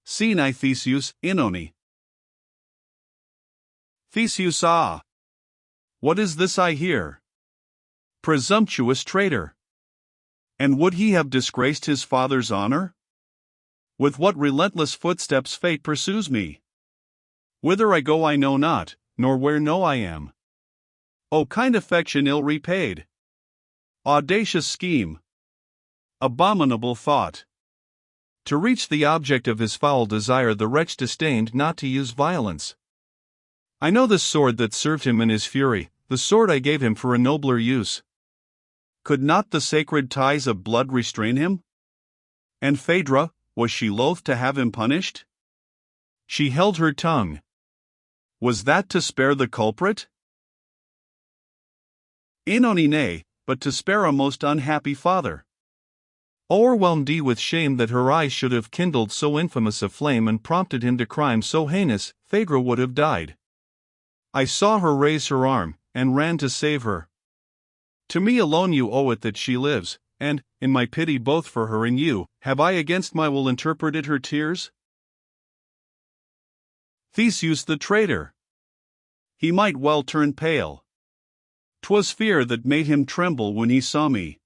Sine Theseus, Inoni. Theseus, ah! What is this I hear? Presumptuous traitor! And would he have disgraced his father's honor? With what relentless footsteps fate pursues me? Whither I go I know not, nor where know I am. O kind affection ill repaid! Audacious scheme! Abominable thought! To reach the object of his foul desire the wretch disdained not to use violence. I know the sword that served him in his fury, the sword I gave him for a nobler use. Could not the sacred ties of blood restrain him? And Phaedra, was she loath to have him punished? She held her tongue. Was that to spare the culprit? Inoni nay, but to spare a most unhappy father. O'erwhelmed with shame that her eyes should have kindled so infamous a flame and prompted him to crime so heinous, Phaedra would have died. I saw her raise her arm, and ran to save her. To me alone you owe it that she lives, and, in my pity both for her and you, have I against my will interpreted her tears? Theseus the traitor! He might well turn pale. 'Twas fear that made him tremble when he saw me.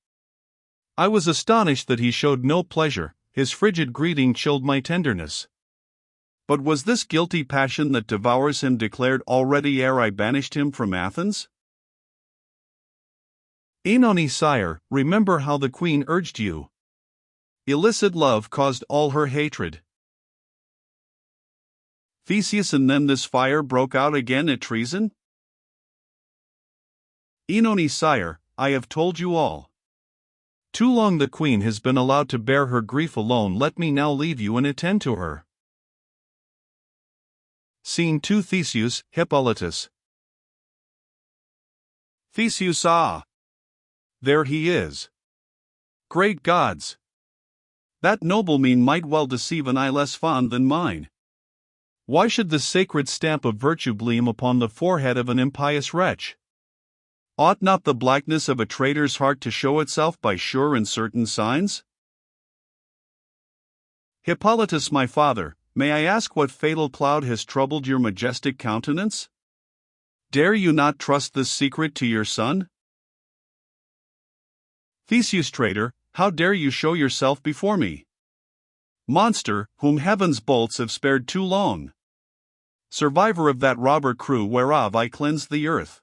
I was astonished that he showed no pleasure, his frigid greeting chilled my tenderness. But was this guilty passion that devours him declared already ere I banished him from Athens? Inoni sire, remember how the queen urged you. Illicit love caused all her hatred. Theseus, and then this fire broke out again at treason? Inoni sire, I have told you all. Too long the queen has been allowed to bear her grief alone. Let me now leave you and attend to her. Scene 2. Theseus, Hippolytus. Theseus, ah! There he is. Great gods! That noble mien might well deceive an eye less fond than mine. Why should the sacred stamp of virtue gleam upon the forehead of an impious wretch? Ought not the blackness of a traitor's heart to show itself by sure and certain signs? Hippolytus, my father, may I ask what fatal cloud has troubled your majestic countenance? Dare you not trust this secret to your son? Theseus, traitor, how dare you show yourself before me? Monster, whom heaven's bolts have spared too long. Survivor of that robber crew whereof I cleansed the earth.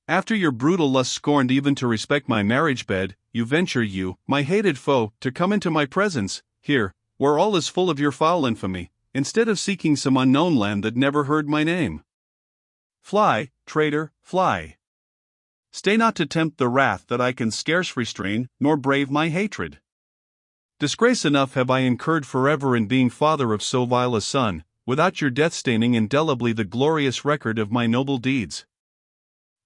After your brutal lust scorned even to respect my marriage bed, you venture you, my hated foe, to come into my presence, here, where all is full of your foul infamy, instead of seeking some unknown land that never heard my name. Fly, traitor, fly. Stay not to tempt the wrath that I can scarce restrain, nor brave my hatred. Disgrace enough have I incurred forever in being father of so vile a son, without your death staining indelibly the glorious record of my noble deeds.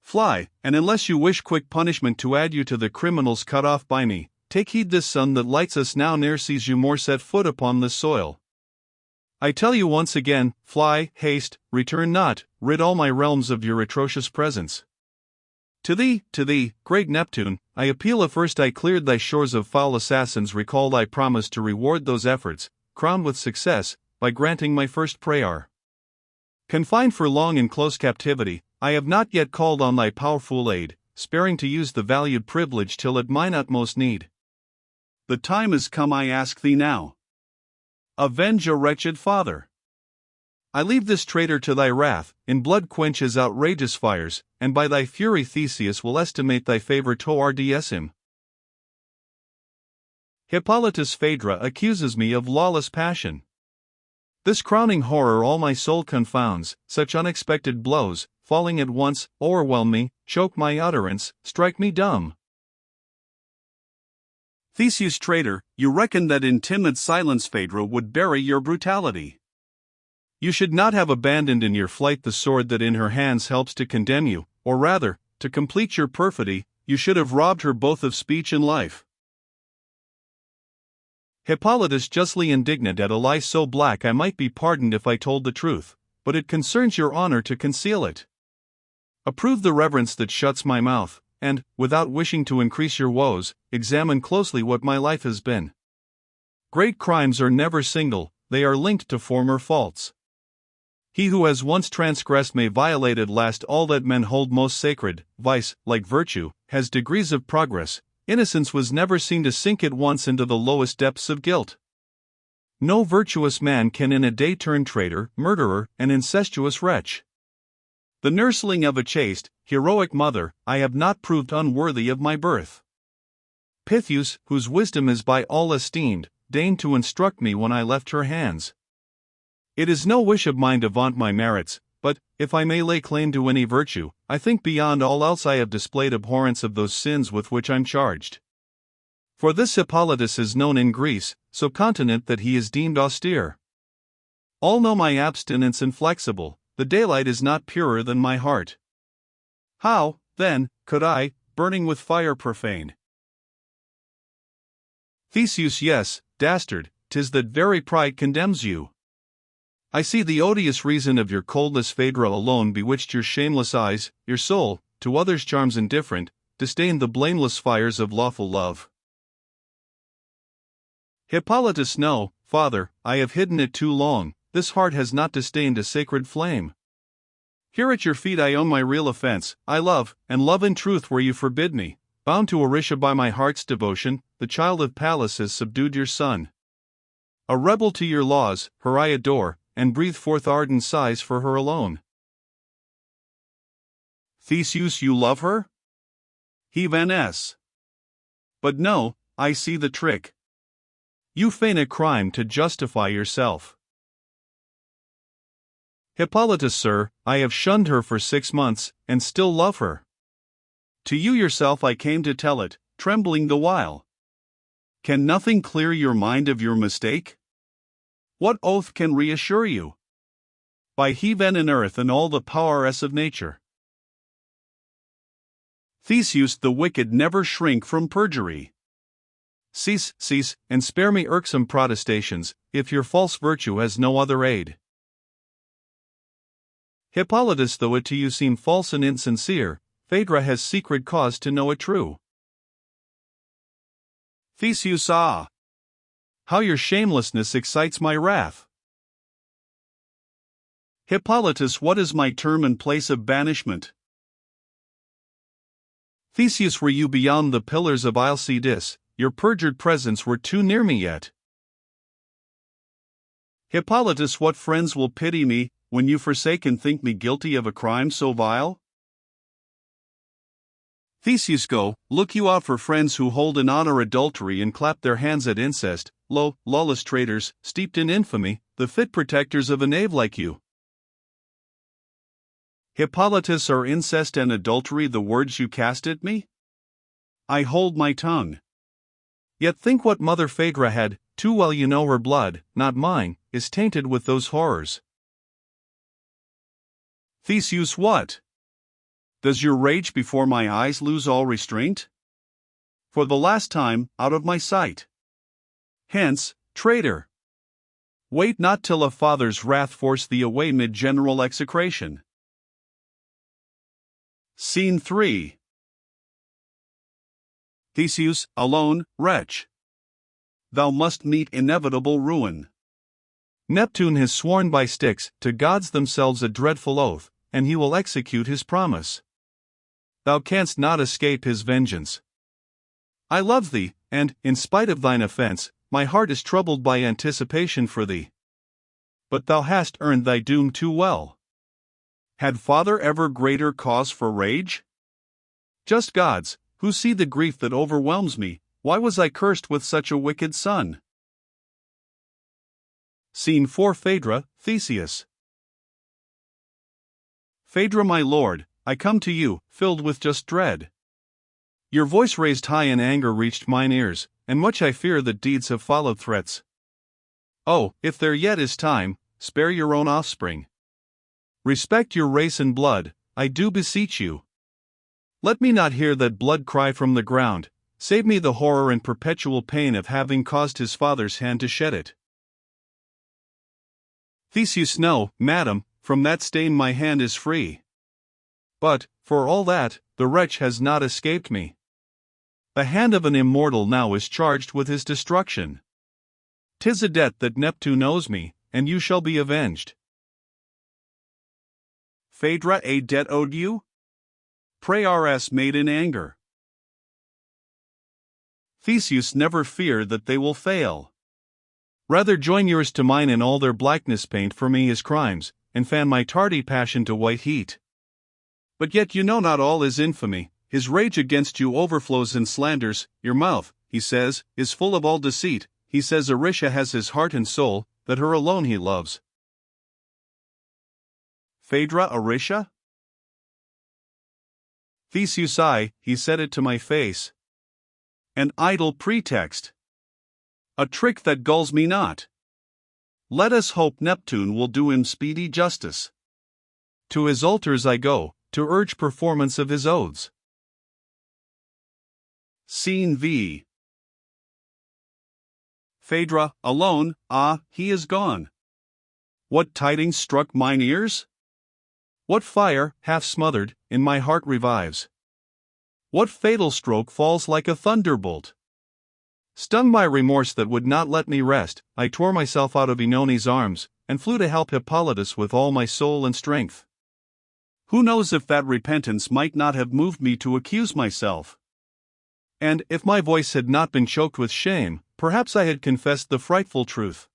Fly, and unless you wish quick punishment to add you to the criminals cut off by me, take heed this sun that lights us now ne'er sees you more set foot upon this soil. I tell you once again, fly, haste, return not, rid all my realms of your atrocious presence. To thee, great Neptune, I appeal. If first I cleared thy shores of foul assassins, recall thy promise to reward those efforts, crowned with success, by granting my first prayer. Confined for long in close captivity, I have not yet called on thy powerful aid, sparing to use the valued privilege till at mine utmost need. The time is come, I ask thee now. Avenge a wretched father. I leave this traitor to thy wrath, in blood quench his outrageous fires, and by thy fury Theseus will estimate thy favor toward him. Hippolytus, Phaedra accuses me of lawless passion. This crowning horror all my soul confounds, such unexpected blows, falling at once, o'erwhelm me, choke my utterance, strike me dumb. Theseus, traitor, you reckoned that in timid silence Phaedra would bury your brutality. You should not have abandoned in your flight the sword that in her hands helps to condemn you, or rather, to complete your perfidy, you should have robbed her both of speech and life. Hippolytus, justly indignant at a lie so black, I might be pardoned if I told the truth, but it concerns your honor to conceal it. Approve the reverence that shuts my mouth, and, without wishing to increase your woes, examine closely what my life has been. Great crimes are never single, they are linked to former faults. He who has once transgressed may violate at last all that men hold most sacred. Vice, like virtue, has degrees of progress. Innocence was never seen to sink at once into the lowest depths of guilt. No virtuous man can in a day turn traitor, murderer, and incestuous wretch. The nursling of a chaste, heroic mother, I have not proved unworthy of my birth. Pythius, whose wisdom is by all esteemed, deigned to instruct me when I left her hands. It is no wish of mine to vaunt my merits, but, if I may lay claim to any virtue, I think beyond all else I have displayed abhorrence of those sins with which I'm charged. For this Hippolytus is known in Greece, so continent that he is deemed austere. All know my abstinence inflexible, the daylight is not purer than my heart. How, then, could I, burning with fire profane? Theseus, yes, dastard, 'tis that very pride condemns you. I see the odious reason of your coldness. Phaedra alone bewitched your shameless eyes, your soul, to others' charms indifferent, disdained the blameless fires of lawful love. Hippolytus, no, father, I have hidden it too long, this heart has not disdained a sacred flame. Here at your feet I own my real offense, I love, and love in truth where you forbid me, bound to Orisha by my heart's devotion, the child of Pallas has subdued your son. A rebel to your laws, her I adore, and breathe forth ardent sighs for her alone. Theseus, you love her? He van s. But no, I see the trick. You feign a crime to justify yourself. Hippolytus, sir, I have shunned her for 6 months, and still love her. To you yourself I came to tell it, trembling the while. Can nothing clear your mind of your mistake? What oath can reassure you? By heaven and earth and all the powers of nature. Theseus, the wicked never shrink from perjury. Cease, and spare me irksome protestations, if your false virtue has no other aid. Hippolytus, though it to you seem false and insincere, Phaedra has secret cause to know it true. Theseus, ah! How your shamelessness excites my wrath. Hippolytus, what is my term and place of banishment? Theseus, were you beyond the pillars of Alcides, your perjured presence were too near me yet. Hippolytus, what friends will pity me, when you forsake and think me guilty of a crime so vile? Theseus, go, look you out for friends who hold in honor adultery and clap their hands at incest, lo, lawless traitors, steeped in infamy, the fit protectors of a knave like you. Hippolytus, are incest and adultery the words you cast at me? I hold my tongue. Yet think what mother Phaedra had, too well you know her blood, not mine, is tainted with those horrors. Theseus, what? Does your rage before my eyes lose all restraint? For the last time, out of my sight. Hence, traitor! Wait not till a father's wrath force thee away mid general execration. Scene 3. Theseus, alone, wretch. Thou must meet inevitable ruin. Neptune has sworn by Styx to gods themselves a dreadful oath, and he will execute his promise. Thou canst not escape his vengeance. I love thee, and, in spite of thine offense, my heart is troubled by anticipation for thee. But thou hast earned thy doom too well. Had father ever greater cause for rage? Just gods, who see the grief that overwhelms me, why was I cursed with such a wicked son? Scene 4. Phaedra, Theseus. Phaedra, my lord, I come to you, filled with just dread. Your voice raised high in anger reached mine ears, and much I fear that deeds have followed threats. Oh, if there yet is time, spare your own offspring. Respect your race and blood, I do beseech you. Let me not hear that blood cry from the ground, save me the horror and perpetual pain of having caused his father's hand to shed it. Theseus, no, madam, from that stain my hand is free. But, for all that, the wretch has not escaped me. The hand of an immortal now is charged with his destruction. 'Tis a debt that Neptune owes me, and you shall be avenged. Phaedra, a debt owed you? Pray rs made in anger. Theseus, never fear that they will fail. Rather join yours to mine in all their blackness, paint for me his crimes, and fan my tardy passion to white heat. But yet you know not all his infamy, his rage against you overflows in slanders, your mouth, he says, is full of all deceit, he says Aricia has his heart and soul, that her alone he loves. Phaedra, Aricia? Theseus, he said it to my face. An idle pretext. A trick that gulls me not. Let us hope Neptune will do him speedy justice. To his altars I go, to urge performance of his oaths. Scene V. Phaedra, alone, he is gone. What tidings struck mine ears? What fire, half smothered, in my heart revives? What fatal stroke falls like a thunderbolt? Stung by remorse that would not let me rest, I tore myself out of Oenone's arms, and flew to help Hippolytus with all my soul and strength. Who knows if that repentance might not have moved me to accuse myself? And, if my voice had not been choked with shame, perhaps I had confessed the frightful truth.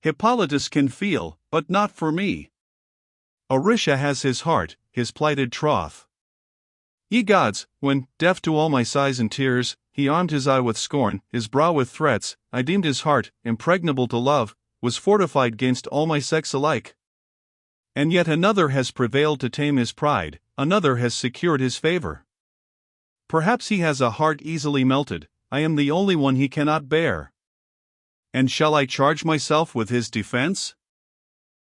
Hippolytus can feel, but not for me. Aricia has his heart, his plighted troth. Ye gods, when, deaf to all my sighs and tears, he armed his eye with scorn, his brow with threats, I deemed his heart, impregnable to love, was fortified 'gainst all my sex alike. And yet another has prevailed to tame his pride, another has secured his favor. Perhaps he has a heart easily melted, I am the only one he cannot bear. And shall I charge myself with his defense?